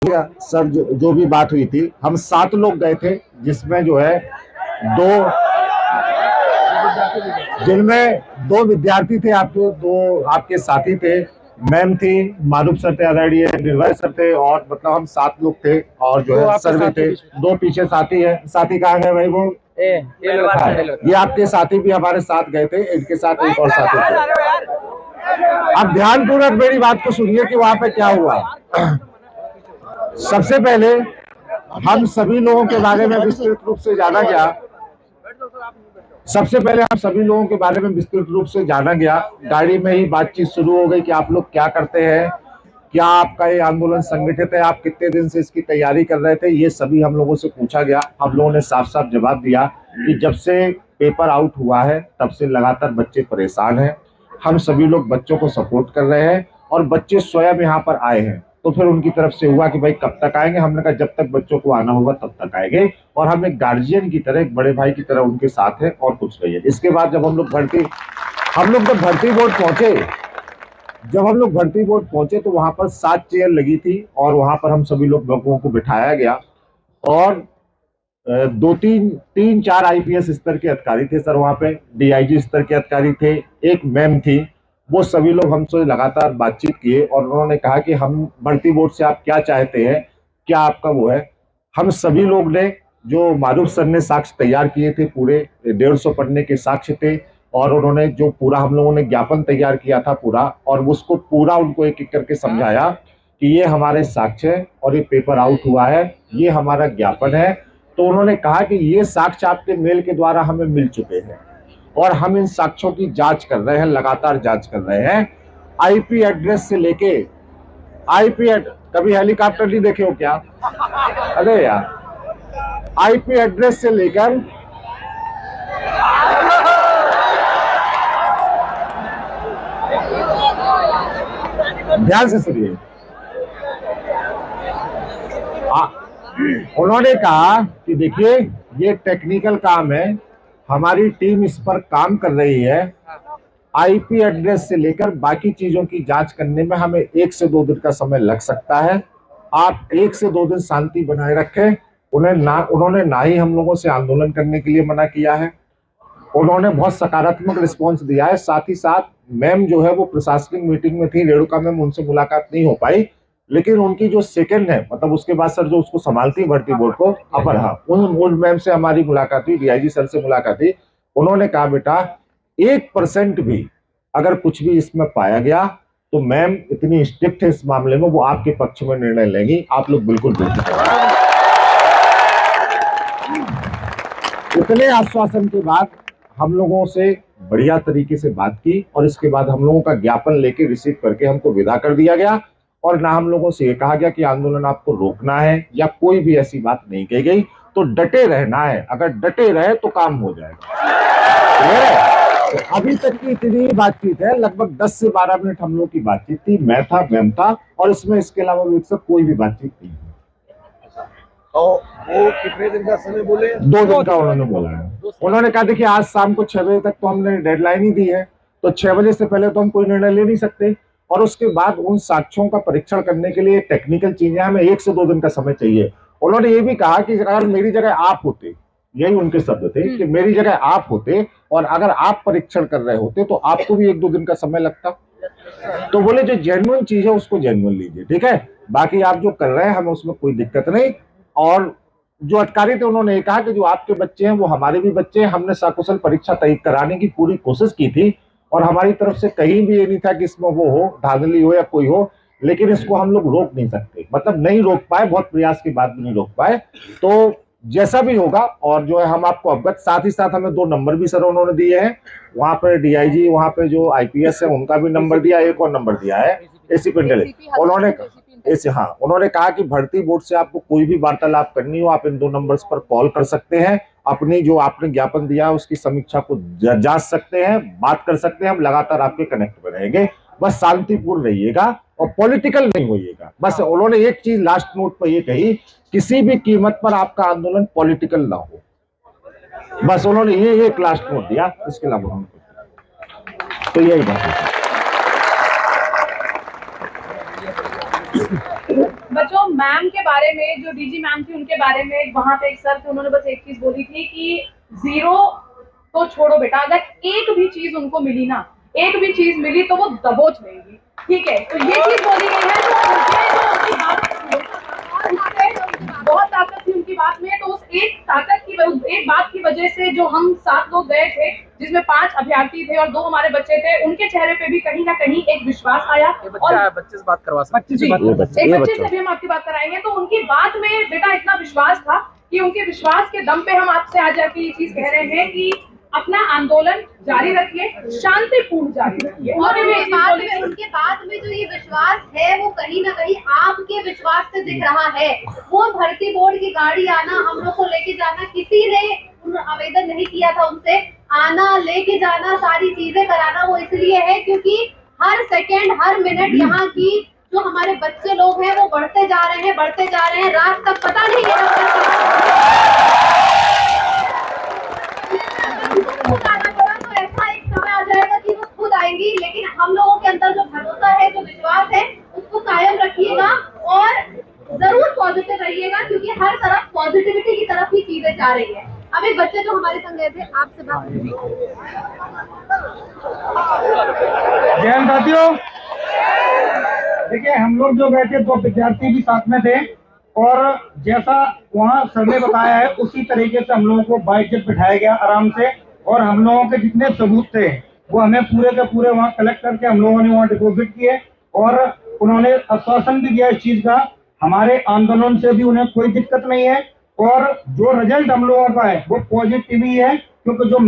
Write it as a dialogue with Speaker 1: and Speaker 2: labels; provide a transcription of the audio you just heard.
Speaker 1: Sir जो भी बात हुई थी, हम 7 लोग गए थे, जिसमें जो है दो जिनमें 2 विद्यार्थी थे, आपके 2 आपके साथी थे। मैम थी, मारूफ सर थे, आदरणीय निर्भय सर थे, और मतलब हम 7 लोग थे। और जो है सर भी थे, 2 पीछे साथी है। साथी कहाँ गए भाई? वो ये आपके साथी भी हमारे साथ गए थे, इनके साथ एक और साथी थे। अब ध्यानपूर्वक मेरी बात को सुनिए कि वहां पे क्या हुआ। सबसे पहले हम सभी लोगों के बारे में विस्तृत रूप से जाना गया। गाड़ी में ही बातचीत शुरू हो गई कि आप लोग क्या करते हैं, क्या आपका ये आंदोलन संगठित है, आप कितने दिन से इसकी तैयारी कर रहे थे, ये सभी हम लोगों से पूछा गया। हम लोगों ने साफ साफ जवाब दिया कि जब से पेपर आउट हुआ है तब से लगातार बच्चे परेशान हैं। हम सभी लोग बच्चों को सपोर्ट कर रहे हैं और बच्चे स्वयं यहाँ पर आए हैं। तो फिर उनकी तरफ से हुआ कि भाई कब तक आएंगे? हमने कहा जब तक बच्चों को आना होगा तब तक आएंगे, और हम एक गार्जियन की तरह, एक बड़े भाई की तरह उनके साथ है, और कुछ नहीं है। इसके बाद जब हम लोग जब भर्ती बोर्ड पहुंचे तो वहां पर 7 चेयर लगी थी, और वहां पर हम सभी लोगों को बिठाया गया। और 3-4 आईपीएस स्तर के अधिकारी थे सर, वहां पे डीआईजी स्तर के अधिकारी थे, एक मैम थी। वो सभी लोग हमसे लगातार बातचीत किए और उन्होंने कहा कि हम भर्ती बोर्ड से आप क्या चाहते हैं, क्या आपका वो है। हम सभी लोग ने, जो मारूफ सर ने साक्ष्य तैयार किए थे, पूरे 150 पन्ने के साक्ष्य थे, और उन्होंने जो पूरा हम लोगों ने ज्ञापन तैयार किया था पूरा, और उसको पूरा उनको एक एक करके समझाया कि ये हमारे साक्ष्य है और ये पेपर आउट हुआ है, ये हमारा ज्ञापन है। तो उन्होंने कहा कि ये साक्ष्य आपके मेल के द्वारा हमें मिल चुके हैं और हम इन साक्ष्यों की जांच कर रहे हैं, लगातार जांच कर रहे हैं। आईपी एड्रेस से लेके कभी हेलीकॉप्टर नहीं देखे हो क्या? अरे यार, आईपी एड्रेस से लेकर ध्यान से सुनिए। उन्होंने कहा कि देखिए ये टेक्निकल काम है, हमारी टीम इस पर काम कर रही है। आईपी एड्रेस से लेकर बाकी चीजों की जांच करने में हमें 1 से 2 दिन का समय लग सकता है। आप 1 से 2 दिन शांति बनाए रखें। उन्होंने ना ही हम लोगों से आंदोलन करने के लिए मना किया है, उन्होंने बहुत सकारात्मक रिस्पॉन्स दिया है। साथ ही साथ मैम जो है वो प्रशासनिक मीटिंग में थी, रेणुका मैम, उनसे मुलाकात नहीं हो पाई, लेकिन उनकी जो सेकंड है, मतलब उसके बाद सर जो उसको संभालती है भर्ती बोर्ड को, अपर, उन मैम से हमारी मुलाकात हुई, डीआईजी सर से मुलाकात हुई। उन्होंने कहा बेटा 1% भी अगर कुछ भी इसमें पाया गया तो मैम इतनी स्ट्रिक्ट है इस मामले में, वो आपके पक्ष में निर्णय लेंगी, आप लोग बिल्कुल इतने आश्वासन के बाद हम लोगों से बढ़िया तरीके से बात की, और इसके बाद हम लोगों का ज्ञापन लेके रिसीव करके हमको विदा कर दिया गया। और ना हम लोगों से ये कहा गया कि आंदोलन आपको रोकना है, या कोई भी ऐसी बात नहीं कही गई। तो डटे रहना है, अगर डटे रहे तो काम हो जाएगा। तो अभी तक की इतनी बातचीत है, लगभग 10 से 12 मिनट हम लोग की बातचीत थी, मैं था, मैम था, और इसमें इसके अलावा कोई भी बातचीत नहीं।
Speaker 2: तो वो कितने दिन का समय बोले?
Speaker 1: 2 दिन का उन्होंने बोला है। उन्होंने कहा देखिए आज शाम को 6 बजे तक तो हमने डेडलाइन ही दी है, तो 6 बजे से पहले तो हम कोई निर्णय ले नहीं सकते, और उसके बाद उन साक्ष्यों का परीक्षण करने के लिए टेक्निकल चीजें हमें 1 से 2 दिन का समय चाहिए। उन्होंने ये भी कहा कि अगर मेरी जगह आप होते, यही उनके शब्द थे कि मेरी जगह आप होते और अगर आप परीक्षण कर रहे होते तो आपको भी 1-2 दिन का समय लगता। तो बोले जो जेन्युइन चीज है उसको जेन्युइन लीजिए, ठीक है, बाकी आप जो कर रहे हैं हमें उसमें कोई दिक्कत नहीं। और जो अधिकारी थे उन्होंने कहा कि जो आपके बच्चे हैं वो हमारे भी बच्चे हैं, हमने सकुशल परीक्षा तय कराने की पूरी कोशिश की थी, और हमारी तरफ से कहीं भी ये नहीं था कि इसमें वो हो, धांधली हो या कोई हो, लेकिन इसको हम लोग रोक नहीं सकते, मतलब नहीं रोक पाए, बहुत प्रयास के बाद भी नहीं रोक पाए। तो जैसा भी होगा, और जो है हम आपको अवगत, साथ ही साथ हमें 2 नंबर भी सर उन्होंने दिए हैं, वहां पर डीआईजी, वहां पे जो आईपीएस है उनका भी नंबर दिया, एक और नंबर दिया है एसीपी इंटेलिजेंस। उन्होंने कहा कि भर्ती बोर्ड से आपको कोई भी वार्तालाप करनी हो आप इन 2 नंबर्स पर कॉल कर सकते हैं, अपनी जो आपने ज्ञापन दिया है उसकी समीक्षा को जांच सकते हैं, बात कर सकते हैं, हम लगातार आपके कनेक्ट में रहेंगे, बस शांतिपूर्ण रहिएगा और पॉलिटिकल नहीं होइएगा। बस उन्होंने एक चीज लास्ट नोट पर ये कही, किसी भी कीमत पर आपका आंदोलन पॉलिटिकल ना हो, बस उन्होंने ये एक लास्ट नोट दिया, इसके अलावा उन्होंने, तो यही बात है।
Speaker 3: बच्चों, मैम के बारे में, जो डीजी मैम थी उनके बारे में, वहां पे एक सर थे, उन्होंने बस एक चीज बोली थी कि 0 तो छोड़ो बेटा, अगर एक भी चीज उनको मिली ना, एक भी चीज मिली तो वो दबोच लेंगी, ठीक है। तो ये चीज बोली गई है, तो उनकी बहुत ताकत थी उनकी बात में। तो उस एक ताकत की, एक बात की वजह से जो हम 7 लोग गए थे, जिसमें 5 अभ्यर्थी थे और 2 हमारे बच्चे थे, उनके चेहरे पे भी कहीं ना कहीं एक विश्वास आया। और
Speaker 4: बच्चे से बात करवा सकते
Speaker 3: एक बच्चे से भी हम आपकी बात कराएंगे। तो उनकी बात में बेटा इतना विश्वास था कि उनके विश्वास के दम पे हम आपसे आज आके ये चीज कह रहे हैं कि अपना आंदोलन जारी रखिए, शांतिपूर्ण जारी रखिए।
Speaker 5: और उनके बाद में जो ये विश्वास है वो कहीं ना कहीं आपके विश्वास से दिख रहा है। वो भर्ती बोर्ड की गाड़ी आना, हम लोग को लेके जाना, किसी ने आवेदन नहीं किया था उनसे, आना लेके जाना, सारी चीजें कराना वो इसलिए है क्योंकि हर सेकेंड हर मिनट यहाँ की जो हमारे बच्चे लोग हैं वो बढ़ते जा रहे हैं, रात तक पता नहीं आना पड़ा। तो ऐसा एक समय आ जाएगा कि वो खुद आएंगी, लेकिन हम लोगों के अंदर जो भरोसा है, जो विश्वास है, उसको कायम रखिएगा और जरूर पॉजिटिव रहिएगा क्योंकि हर तरफ पॉजिटिविटी की तरफ ही चीजें जा रही है। अब एक बच्चे जो हमारे संग गए थे, आपसे बात
Speaker 6: जय साथियों, देखिए हम लोग जो गए थे 2 विद्यार्थी भी साथ में थे और जैसा वहाँ सर ने बताया है उसी तरीके से हम लोगों को बाइक से बिठाया गया आराम से, और हम लोगों के जितने सबूत थे वो हमें पूरे के पूरे वहाँ कलेक्ट करके हम लोगों ने वहाँ डिपॉजिट किए और उन्होंने आश्वासन भी दिया इस चीज का, हमारे आंदोलन से भी उन्हें कोई दिक्कत नहीं है और जो रिजल्ट हम लोगों का है वो पॉजिटिव ही है क्योंकि जो